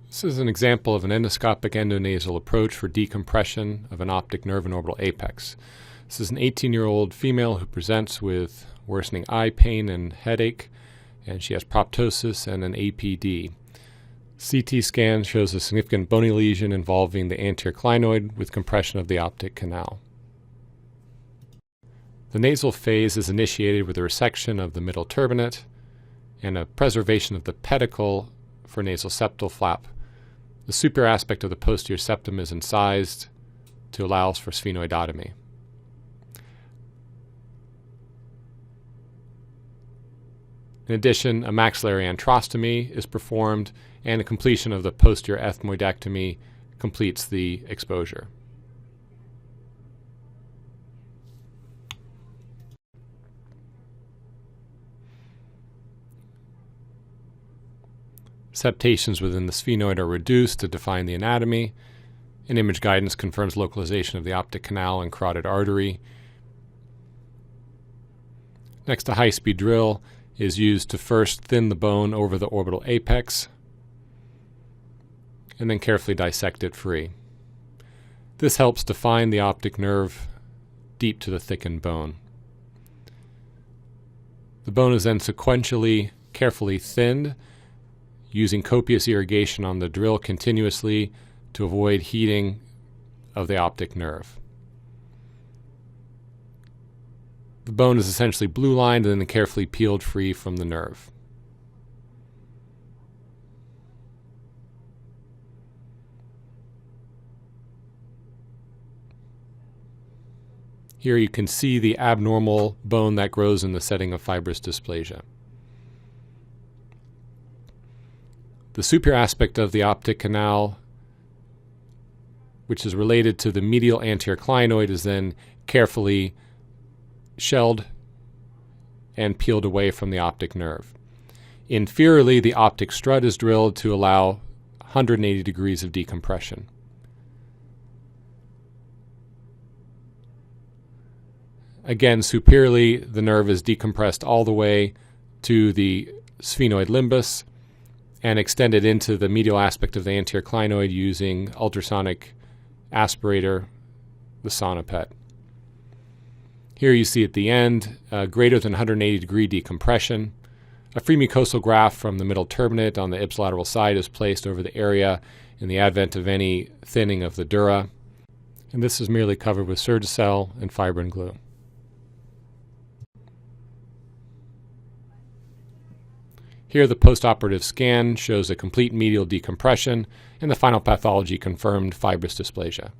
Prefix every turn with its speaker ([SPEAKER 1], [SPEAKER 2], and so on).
[SPEAKER 1] This is an example of an endoscopic endonasal approach for decompression of an optic nerve and orbital apex. This is an 18-year-old female who presents with worsening eye pain and headache, and she has proptosis and an APD. CT scan shows a significant bony lesion involving the anterior clinoid with compression of the optic canal. The nasal phase is initiated with a resection of the middle turbinate and a preservation of the pedicle for nasal septal flap. The superior aspect of the posterior septum is incised to allow for sphenoidotomy. In addition, a maxillary antrostomy is performed, and a completion of the posterior ethmoidectomy completes the exposure. Septations within the sphenoid are reduced to define the anatomy, and image guidance confirms localization of the optic canal and carotid artery. Next, a high-speed drill is used to first thin the bone over the orbital apex, and then carefully dissect it free. This helps define the optic nerve deep to the thickened bone. The bone is then sequentially carefully thinned, using copious irrigation on the drill continuously to avoid heating of the optic nerve. The bone is essentially blue-lined and then carefully peeled free from the nerve. Here you can see the abnormal bone that grows in the setting of fibrous dysplasia. The superior aspect of the optic canal, which is related to the medial anterior clinoid, is then carefully shelled and peeled away from the optic nerve. Inferiorly, the optic strut is drilled to allow 180 degrees of decompression. Again, superiorly, the nerve is decompressed all the way to the sphenoid limbus and extended into the medial aspect of the anterior clinoid using ultrasonic aspirator, the sonopet. Here you see at the end greater than 180 degree decompression. A free mucosal graft from the middle turbinate on the ipsilateral side is placed over the area in the advent of any thinning of the dura, and this is merely covered with Surgicel and fibrin glue. Here the postoperative scan shows a complete medial decompression, and the final pathology confirmed fibrous dysplasia.